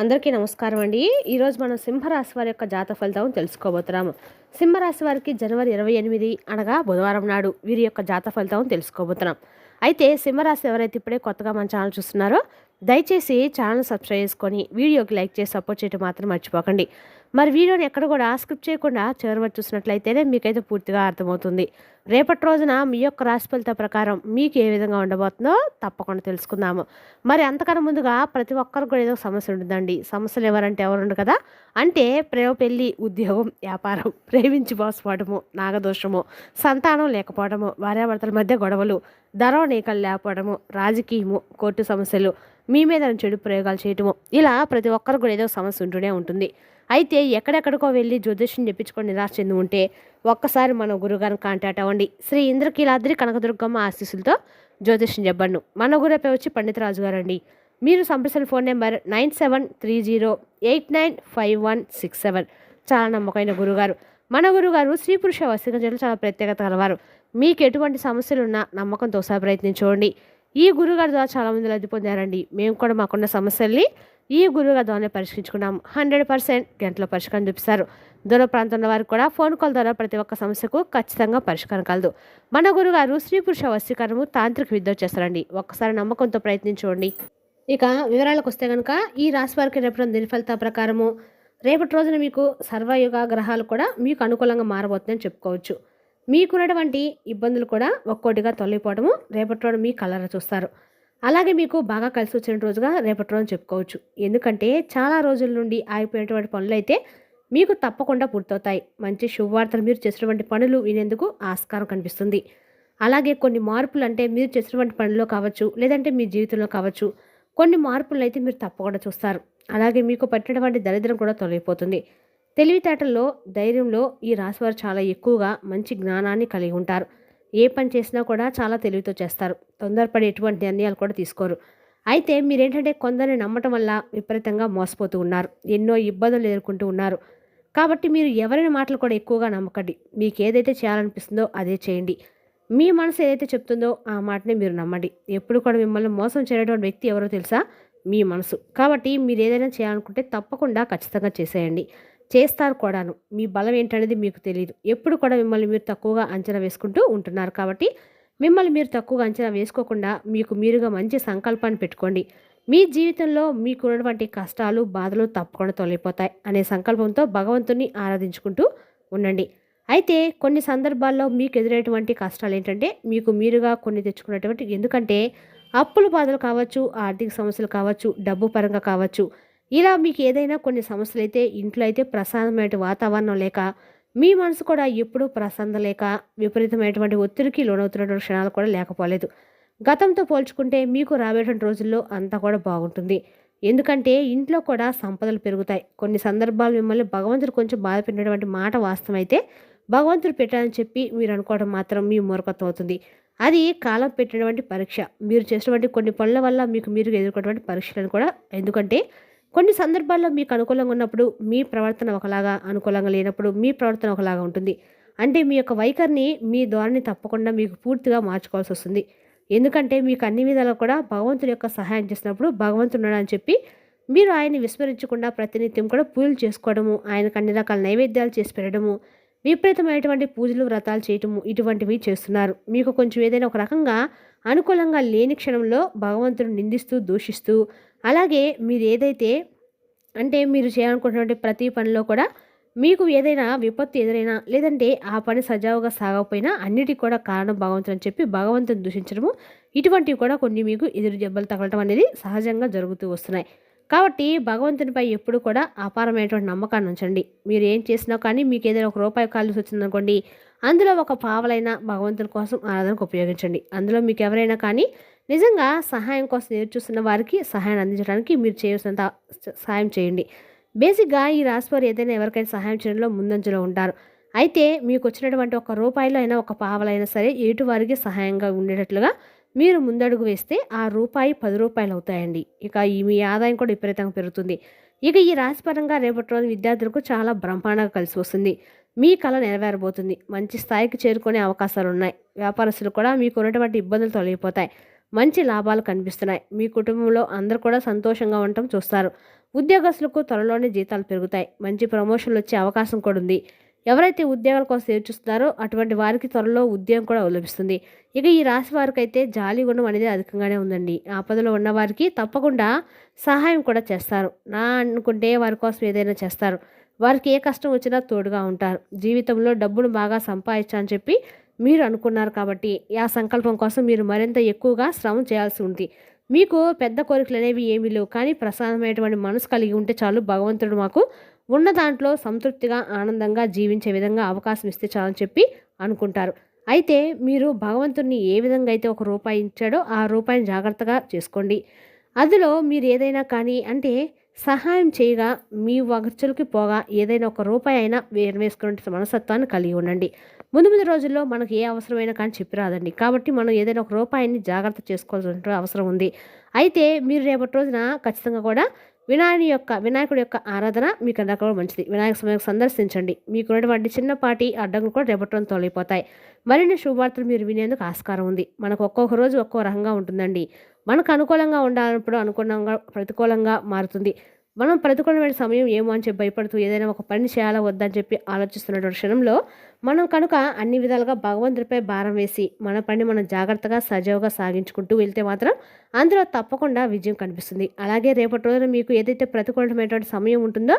అందరికీ నమస్కారం అండి. ఈరోజు మనం సింహరాశి వారి యొక్క జాతక ఫలితం తెలుసుకోబోతున్నాము. సింహరాశి వారికి జనవరి 28 అనగా బుధవారం నాడు వీరి యొక్క జాతక ఫలితం తెలుసుకోబోతున్నాం. అయితే సింహరాశి ఎవరైతే ఇప్పుడే కొత్తగా మన ఛానల్ చూస్తున్నారో దయచేసి ఛానల్ సబ్స్క్రైబ్ చేసుకొని వీడియోకి లైక్ చేసి సపోర్ట్ చేయడం మాత్రం మర్చిపోకండి. మరి వీడియోని ఎక్కడ కూడా స్కిప్ చేయకుండా చివరి వరకు చూసినట్లయితేనే మీకైతే పూర్తిగా అర్థమవుతుంది. రేపటి రోజున మీ యొక్క రాశి ఫలిత ప్రకారం మీకు ఏ విధంగా ఉండబోతుందో తప్పకుండా తెలుసుకుందాము. మరి అంతకన్నా ముందుగా ప్రతి ఒక్కరికి కూడా ఏదో సమస్య ఉంటుందండి. సమస్యలు ఎవరంటే ఎవరుండు కదా, అంటే ప్రేమ, పెళ్ళి, ఉద్యోగం, వ్యాపారం, ప్రేమించి మోసపోవడము, నాగదోషము, సంతానం లేకపోవడము, భార్యాభర్తల మధ్య గొడవలు, ధనోనీకలు లేకపోవడము, రాజకీయము, కోర్టు సమస్యలు, మీ మీద చెడు ప్రయోగాలు చేయటము, ఇలా ప్రతి ఒక్కరికి కూడా ఏదో సమస్య ఉంటూనే ఉంటుంది. అయితే ఎక్కడెక్కడికో వెళ్ళి జ్యోతిష్యం చెప్పించుకొని నిరాశ చెంది ఉంటే ఒక్కసారి మన గురుగారిని కాంటాక్ట్ అవ్వండి. శ్రీ ఇంద్రకీలాద్రి కనకదుర్గమ్మ ఆశీస్సులతో జ్యోతిష్యం చెప్పండి. మన గురుపై వచ్చి పండితరాజు గారు అండి. మీరు సంప్రదించిన ఫోన్ నెంబర్ 9730895167. చాలా నమ్మకమైన గురుగారు. మన గురుగారు స్త్రీ పురుష వశీకరణలో చాలా ప్రత్యేకత కలవారు. మీకు ఎటువంటి సమస్యలున్నా నమ్మకంతో ఒకసారి ప్రయత్నించుకోండి. ఈ గురుగారి ద్వారా చాలామంది లబ్ధి పొందారండి. మేము కూడా మాకున్న సమస్యల్ని ఈ గురువుగారి ద్వారానే పరిష్కరించుకున్నాము. 100% గంటలో పరిష్కారం చూపిస్తారు. దూర ప్రాంతంలో వారికి కూడా ఫోన్ కాల్ ద్వారా ప్రతి ఒక్క సమస్యకు ఖచ్చితంగా పరిష్కారం కలదు. మన గురుగారు స్త్రీ పురుష వశీకరణము తాంత్రిక విద్య చేస్తారండి. ఒక్కసారి నమ్మకంతో ప్రయత్నించుకోండి. ఇక వివరాలకు వస్తే కనుక ఈ రాశి వారికి రేపటి దిన ఫలితాల ప్రకారము రేపటి రోజున మీకు సర్వయుగ గ్రహాలు కూడా మీకు అనుకూలంగా మారబోతుందని చెప్పుకోవచ్చు. మీకున్నటువంటి ఇబ్బందులు కూడా ఒక్కోటిగా తొలగిపోవడము రేపటి రోజు మీ కళ్ళారా చూస్తారు. అలాగే మీకు బాగా కలిసి వచ్చిన రోజుగా రేపటి రోజు చెప్పుకోవచ్చు. ఎందుకంటే చాలా రోజుల నుండి ఆగిపోయినటువంటి పనులు అయితే మీకు తప్పకుండా పూర్తవుతాయి. మంచి శుభవార్తలు మీరు చేసినటువంటి పనులు వినేందుకు ఆస్కారం కనిపిస్తుంది. అలాగే కొన్ని మార్పులు అంటే మీరు చేసినటువంటి పనుల్లో కావచ్చు, లేదంటే మీ జీవితంలో కావచ్చు, కొన్ని మార్పులు అయితే మీరు తప్పకుండా చూస్తారు. అలాగే మీకు పట్టినటువంటి దరిద్రం కూడా తొలగిపోతుంది. తెలివితేటల్లో, ధైర్యంలో ఈ రాశివారు చాలా ఎక్కువగా మంచి జ్ఞానాన్ని కలిగి ఉంటారు. ఏ పని చేసినా కూడా చాలా తెలివితో చేస్తారు. తొందరపడి ఎటువంటి నిర్ణయాలు కూడా తీసుకోరు. అయితే మీరేంటంటే కొందరిని నమ్మటం వల్ల విపరీతంగా మోసపోతూ ఉన్నారు. ఎన్నో ఇబ్బందులు ఎదుర్కొంటూ ఉన్నారు. కాబట్టి మీరు ఎవరిని మాటలు కూడా ఎక్కువగా నమ్మకండి. మీకు ఏదైతే చేయాలనిపిస్తుందో అదే చేయండి. మీ మనసు ఏదైతే చెప్తుందో ఆ మాటనే మీరు నమ్మండి. ఎప్పుడు కూడా మిమ్మల్ని మోసం చేయటువంటి వ్యక్తి ఎవరో తెలుసా? మీ మనసు. కాబట్టి మీరు ఏదైనా చేయాలనుకుంటే తప్పకుండా ఖచ్చితంగా చేసేయండి. చేస్తారు కూడాను. మీ బలం ఏంటనేది మీకు తెలియదు. ఎప్పుడు కూడా మిమ్మల్ని మీరు తక్కువగా అంచనా వేసుకుంటూ ఉంటున్నారు. కాబట్టి మిమ్మల్ని మీరు తక్కువగా అంచనా వేసుకోకుండా మీకు మీరుగా మంచి సంకల్పాన్ని పెట్టుకోండి. మీ జీవితంలో మీకున్నటువంటి కష్టాలు, బాధలు తప్పకుండా తొలగిపోతాయి అనే సంకల్పంతో భగవంతుని ఆరాధించుకుంటూ ఉండండి. అయితే కొన్ని సందర్భాల్లో మీకు ఎదురైనటువంటి కష్టాలు ఏంటంటే మీకు మీరుగా కొన్ని తెచ్చుకున్నటువంటి, ఎందుకంటే అప్పుల బాధలు కావచ్చు, ఆర్థిక సమస్యలు కావచ్చు, డబ్బు పరంగా కావచ్చు, ఇలా మీకు ఏదైనా కొన్ని సమస్యలు అయితే ఇంట్లో అయితే ప్రశాంతమైన వాతావరణం లేక మీ మనసు కూడా ఎప్పుడూ ప్రశాంతం లేక విపరీతమైనటువంటి ఒత్తిడికి లోనవుతున్నటువంటి క్షణాలు కూడా లేకపోలేదు. గతంతో పోల్చుకుంటే మీకు రాబోయేటువంటి రోజుల్లో అంతా కూడా బాగుంటుంది. ఎందుకంటే ఇంట్లో కూడా సంపదలు పెరుగుతాయి. కొన్ని సందర్భాలు మిమ్మల్ని భగవంతుడు కొంచెం బాధ పెట్టినటువంటి మాట వాస్తవమైతే భగవంతుడు పెట్టాలని చెప్పి మీరు అనుకోవడం మాత్రం మీ మూర్ఖత్వం అవుతుంది. అది కాలం పెట్టినటువంటి పరీక్ష. మీరు చేసినటువంటి కొన్ని పనుల వల్ల మీకు మీరు ఎదుర్కొన్నటువంటి పరీక్షలను కూడా, ఎందుకంటే కొన్ని సందర్భాల్లో మీకు అనుకూలంగా ఉన్నప్పుడు మీ ప్రవర్తన ఒకలాగా, అనుకూలంగా లేనప్పుడు మీ ప్రవర్తన ఒకలాగా ఉంటుంది. అంటే మీ యొక్క వైఖరిని, మీ ధోరణి తప్పకుండా మీకు పూర్తిగా మార్చుకోవాల్సి వస్తుంది. ఎందుకంటే మీకు అన్ని విధాలు కూడా భగవంతుడి యొక్క సహాయం చేసినప్పుడు భగవంతుడు ఉన్నాడని చెప్పి మీరు ఆయన్ని విస్మరించకుండా ప్రతినిత్యం కూడా పూజలు చేసుకోవడము, ఆయనకు అన్ని రకాల నైవేద్యాలు చేసి పెట్టడము, విపరీతమైనటువంటి పూజలు, వ్రతాలు చేయటము, ఇటువంటివి చేస్తున్నారు. మీకు కొంచెం ఏదైనా ఒక రకంగా అనుకూలంగా లేని క్షణంలో భగవంతుడు నిందిస్తూ, దూషిస్తూ, అలాగే మీరు ఏదైతే అంటే మీరు చేయాలనుకున్నటువంటి ప్రతి పనిలో కూడా మీకు ఏదైనా విపత్తు ఎదురైనా, లేదంటే ఆ పని సజావుగా సాగకపోయినా అన్నిటికీ కూడా కారణం భగవంతుడు అని చెప్పి భగవంతుని దూషించడము, ఇటువంటివి కూడా కొన్ని మీకు ఎదురు దెబ్బలు తగలటం అనేది సహజంగా జరుగుతూ వస్తున్నాయి. కాబట్టి భగవంతునిపై ఎప్పుడు కూడా అపారమైనటువంటి నమ్మకాన్ని ఉంచండి. మీరు ఏం చేసినా కానీ మీకు ఏదైనా ఒక రూపాయి కాల్సి వచ్చిందనుకోండి, అందులో ఒక పావలైనా భగవంతుని కోసం ఆరాధనకు ఉపయోగించండి. అందులో మీకు ఎవరైనా కానీ నిజంగా సహాయం కోసం ఎదురు చూస్తున్న వారికి సహాయాన్ని అందించడానికి మీరు చేయాల్సినంత సహాయం చేయండి. బేసిక్గా ఈ రాశివారు ఏదైనా ఎవరికైనా సహాయం చేయడంలో ముందంజలో ఉంటారు. అయితే మీకు వచ్చినటువంటి ఒక రూపాయిలో అయినా, ఒక పావలైనా సరే ఎటు వారికి సహాయంగా ఉండేటట్లుగా మీరు ముందడుగు వేస్తే ఆ రూపాయి 10 రూపాయలు అవుతాయండి. ఇక మీ ఆదాయం కూడా విపరీతంగా పెరుగుతుంది. ఇక ఈ రాశిపరంగా రేపటి రోజు విద్యార్థులకు చాలా బ్రహ్మాండంగా కలిసి వస్తుంది. మీ కళ నెరవేరబోతుంది. మంచి స్థాయికి చేరుకునే అవకాశాలు ఉన్నాయి. వ్యాపారస్తులు కూడా మీకు ఉన్నటువంటి ఇబ్బందులు తొలగిపోతాయి. మంచి లాభాలు కనిపిస్తున్నాయి. మీ కుటుంబంలో అందరూ కూడా సంతోషంగా ఉండటం చూస్తారు. ఉద్యోగస్తులకు త్వరలోనే జీతాలు పెరుగుతాయి. మంచి ప్రమోషన్లు వచ్చే అవకాశం కూడా ఉంది. ఎవరైతే ఉద్యోగాల కోసం ఎదురు చూస్తున్నారో అటువంటి వారికి త్వరలో ఉద్యోగం కూడా లభిస్తుంది. ఇక ఈ రాశి వారికైతే జాలి గుణం అనేది అధికంగానే ఉందండి. ఆపదలో ఉన్న వారికి తప్పకుండా సహాయం కూడా చేస్తారు. నా అనుకుంటే వారి కోసం ఏదైనా చేస్తారు. వారికి ఏ కష్టం వచ్చినా తోడుగా ఉంటారు. జీవితంలో డబ్బును బాగా సంపాదించాలని చెప్పి మీరు అనుకున్నారు కాబట్టి ఆ సంకల్పం కోసం మీరు మరింత ఎక్కువగా శ్రమ చేయాల్సి ఉంది. మీకు పెద్ద కోరికలు అనేవి ఏమీ లేవు, కానీ ప్రశాంతమైనటువంటి మనసు కలిగి ఉంటే చాలు. భగవంతుడు మాకు ఉన్న దాంట్లో సంతృప్తిగా ఆనందంగా జీవించే విధంగా అవకాశం ఇస్తే చాలని చెప్పి అనుకుంటారు. అయితే మీరు భగవంతుడిని ఏ విధంగా అయితే ఒక రూపాయి ఇచ్చాడో ఆ రూపాయిని జాగ్రత్తగా చేసుకోండి. అందులో మీరు ఏదైనా కానీ అంటే సహాయం చేయగా మీ ఖర్చులకి పోగా ఏదైనా ఒక రూపాయి అయినా వేసుకునే మనస్తత్వాన్ని కలిగి ఉండండి. ముందు ముందు రోజుల్లో మనకు ఏ అవసరమైనా కానీ చెప్పి రాదండి. కాబట్టి మనం ఏదైనా ఒక రూపాయిని జాగ్రత్త చేసుకోవాల్సిన అవసరం ఉంది. అయితే మీరు రేపటి రోజున ఖచ్చితంగా కూడా వినాయకుడి యొక్క ఆరాధన మీకు అందరికీ కూడా మంచిది. వినాయక సమయం సందర్శించండి. మీకున్నటువంటి చిన్నపాటి అడ్డంకులు కూడా రేపటి రోజున తొలగిపోతాయి. మరిన్ని శుభవార్తలు మీరు వినేందుకు ఆస్కారం ఉంది. మనకు ఒక్కొక్క రోజు ఒక్కో రకంగా ఉంటుందండి. మనకు అనుకూలంగా ఉండాలన్నప్పుడు అనుకూలంగా ప్రతికూలంగా మారుతుంది. మనం ప్రతికూలమైన సమయం ఏమో అని చెప్పి భయపడుతూ ఏదైనా ఒక పని చేయాలా వద్దా అని చెప్పి ఆలోచిస్తున్నటువంటి క్షణంలో మనం కనుక అన్ని విధాలుగా భగవంతుడిపై భారం వేసి మన పని మనం జాగ్రత్తగా సజావుగా సాగించుకుంటూ వెళ్తే మాత్రం అందులో తప్పకుండా విజయం కనిపిస్తుంది. అలాగే రేపటి రోజున మీకు ఏదైతే ప్రతికూలమైనటువంటి సమయం ఉంటుందో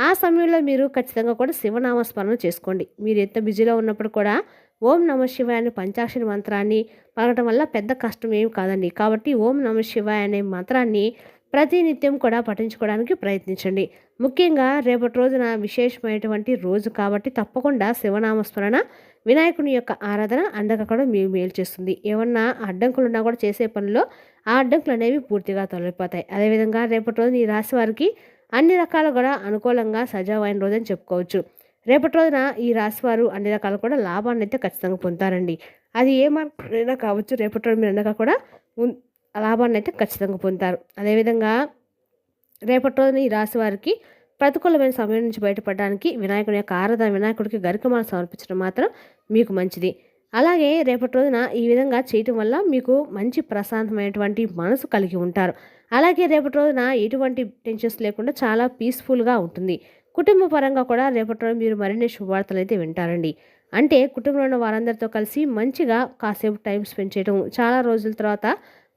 ఆ సమయంలో మీరు ఖచ్చితంగా కూడా శివనామ స్మరణ చేసుకోండి. మీరు ఎంత బిజీలో ఉన్నప్పుడు కూడా ఓం నమ శివాయ అనే పంచాక్షరి మంత్రాన్ని పలకటం వల్ల పెద్ద కష్టం ఏమి కాదండి. కాబట్టి ఓం నమ శివాయ అనే మంత్రాన్ని ప్రతినిత్యం కూడా పఠించుకోవడానికి ప్రయత్నించండి. ముఖ్యంగా రేపటి రోజున విశేషమైనటువంటి రోజు కాబట్టి తప్పకుండా శివనామస్మరణ, వినాయకుని యొక్క ఆరాధన అందరికీ కూడా మీకు మేలు చేస్తుంది. ఏమన్నా అడ్డంకులు ఉన్నా కూడా చేసే పనిలో ఆ అడ్డంకులు అనేవి పూర్తిగా తొలగిపోతాయి. అదేవిధంగా రేపటి రోజున ఈ రాశి వారికి అన్ని రకాలు కూడా అనుకూలంగా సజావైన రోజు అని చెప్పుకోవచ్చు. రేపటి రోజున ఈ రాశివారు అన్ని రకాలు కూడా లాభాన్ని అయితే ఖచ్చితంగా పొందుతారండి. అది ఏ మార్పునైనా కావచ్చు. రేపటి రోజు మీరు అన్నగా కూడా లాభాన్ని అయితే ఖచ్చితంగా పొందుతారు. అదేవిధంగా రేపటి రోజున ఈ రాశి వారికి ప్రతికూలమైన సమయం నుంచి బయటపడడానికి వినాయకుని యొక్క ఆరాధన, వినాయకుడికి గరికమాల సమర్పించడం మాత్రం మీకు మంచిది. అలాగే రేపటి రోజున ఈ విధంగా చేయటం వల్ల మీకు మంచి ప్రశాంతమైనటువంటి మనసు కలిగి ఉంటారు. అలాగే రేపటి రోజున ఎటువంటి టెన్షన్స్ లేకుండా చాలా పీస్ఫుల్గా ఉంటుంది. కుటుంబ పరంగా కూడా రేపటి రోజు మీరు మరిన్ని శుభవార్తలు అయితే వింటారండి. అంటే కుటుంబంలో ఉన్న వారందరితో కలిసి మంచిగా కాసేపు టైం స్పెండ్ చేయడం, చాలా రోజుల తర్వాత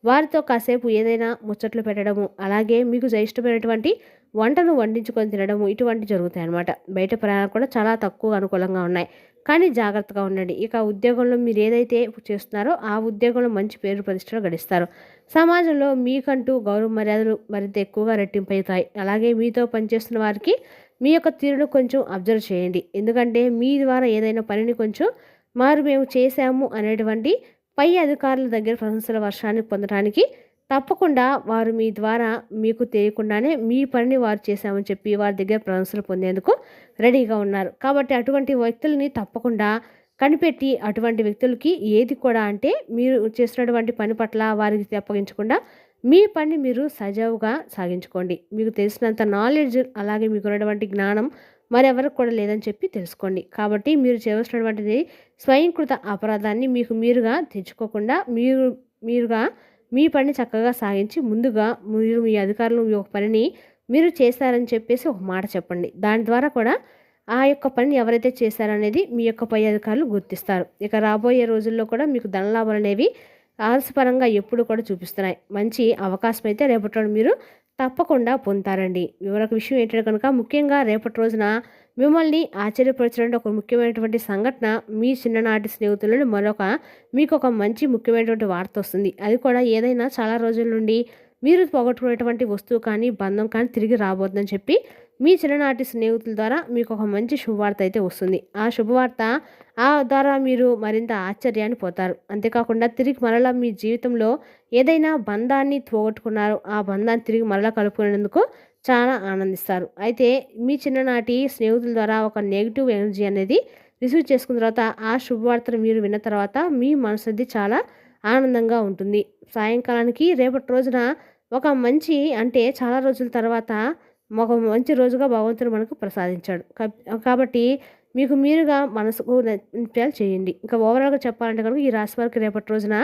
వారితో కాసేపు ఏదైనా ముచ్చట్లు పెట్టడము, అలాగే మీకు ఇష్టమైనటువంటి వంటను వండించుకొని తినడము ఇటువంటివి జరుగుతాయి అన్నమాట. బయట ప్రయాణాలు కూడా చాలా తక్కువ అనుకూలంగా ఉన్నాయి. కానీ జాగ్రత్తగా ఉండండి. ఇక ఉద్యోగంలో మీరు ఏదైతే చేస్తున్నారో ఆ ఉద్యోగంలో మంచి పేరు ప్రతిష్టలు గడిస్తారు. సమాజంలో మీకంటూ గౌరవ మర్యాదలు మరింత ఎక్కువగా రెట్టింపవుతాయి. అలాగే మీతో పనిచేస్తున్న వారికి మీ యొక్క తీరును కొంచెం అబ్జర్వ్ చేయండి. ఎందుకంటే మీ ద్వారా ఏదైనా పనిని కొంచెం మేము చేశాము అనేటువంటి పై అధికారుల దగ్గర ప్రశంసల వర్షాన్ని పొందడానికి తప్పకుండా వారు మీ ద్వారా మీకు తెలియకుండానే మీ పనిని వారు చేశామని చెప్పి వారి దగ్గర ప్రశంసలు పొందేందుకు రెడీగా ఉన్నారు. కాబట్టి అటువంటి వ్యక్తుల్ని తప్పకుండా కనిపెట్టి అటువంటి వ్యక్తులకి ఏది కూడా అంటే మీరు చేస్తున్నటువంటి పని పట్ల వారికి అప్పగించకుండా మీ పని మీరు సజావుగా సాగించుకోండి. మీకు తెలిసినంత నాలెడ్జ్ అలాగే మీకు ఉన్నటువంటి జ్ఞానం మరెవరికి కూడా లేదని చెప్పి తెలుసుకోండి. కాబట్టి మీరు చేయవలసినటువంటిది స్వయంకృత అపరాధాన్ని మీకు మీరుగా తెచ్చుకోకుండా మీరుగా మీ పని చక్కగా సాగించి ముందుగా మీరు మీ అధికారులు మీ ఒక పనిని మీరు చేశారని చెప్పేసి ఒక మాట చెప్పండి. దాని ద్వారా కూడా ఆ యొక్క పనిని ఎవరైతే చేశారనేది మీ యొక్క పై అధికారులు గుర్తిస్తారు. ఇక రాబోయే రోజుల్లో కూడా మీకు ధనలాభాలు అనేవి ఆలస్యపరంగా ఎప్పుడు కూడా చూపిస్తున్నాయి. మంచి అవకాశం అయితే రేపటి రోజు మీరు తప్పకుండా పొందుతారండి. మరొక విషయం ఏంటంటే కనుక ముఖ్యంగా రేపటి రోజున మిమ్మల్ని ఆశ్చర్యపరచడానికి ఒక ముఖ్యమైనటువంటి సంఘటన మీ చిన్ననాటి స్నేహితులను మీకు ఒక మంచి ముఖ్యమైనటువంటి వార్త వస్తుంది. అది కూడా ఏదైనా చాలా రోజుల నుండి మీరు పోగొట్టుకునేటువంటి వస్తువు కానీ బంధం కానీ తిరిగి రాబోతుందని చెప్పి మీ చిన్ననాటి స్నేహితుల ద్వారా మీకు ఒక మంచి శుభవార్త అయితే వస్తుంది. ఆ శుభవార్త ద్వారా మీరు మరింత ఆశ్చర్యాన్ని పోతారు. అంతేకాకుండా తిరిగి మరలా మీ జీవితంలో ఏదైనా బంధాన్ని పోగొట్టుకున్నారో ఆ బంధాన్ని తిరిగి మరలా కలుపుకునేందుకు చాలా ఆనందిస్తారు. అయితే మీ చిన్ననాటి స్నేహితుల ద్వారా ఒక నెగిటివ్ ఎనర్జీ అనేది రిసీవ్ చేసుకున్న తర్వాత ఆ శుభవార్తను మీరు విన్న తర్వాత మీ మనసుది చాలా ఆనందంగా ఉంటుంది. సాయంకాలానికి రేపటి రోజున ఒక మంచి అంటే చాలా రోజుల తర్వాత ఒక మంచి రోజుగా భగవంతుడు మనకు ప్రసాదించాడు. కాబట్టి మీకు మీరుగా మనసుకు నచ్చినట్లు చేయండి. ఇంకా ఓవరాల్‌గా చెప్పాలంటే కనుక ఈ రాశి వారికి రేపటి రోజున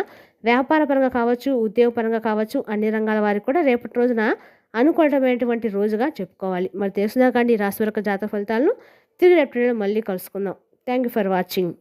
వ్యాపార పరంగా కావచ్చు, ఉద్యోగపరంగా కావచ్చు, అన్ని రంగాల వారికి కూడా రేపటి రోజున అనుకూలమైనటువంటి రోజుగా చెప్పుకోవాలి. మరి తెలుసునా కండి ఈ రాశి వారి యొక్క జాతక ఫలితాలను. తిరిగి రేపటి వీడియోలో మళ్ళీ కలుసుకుందాం. Thank you for watching.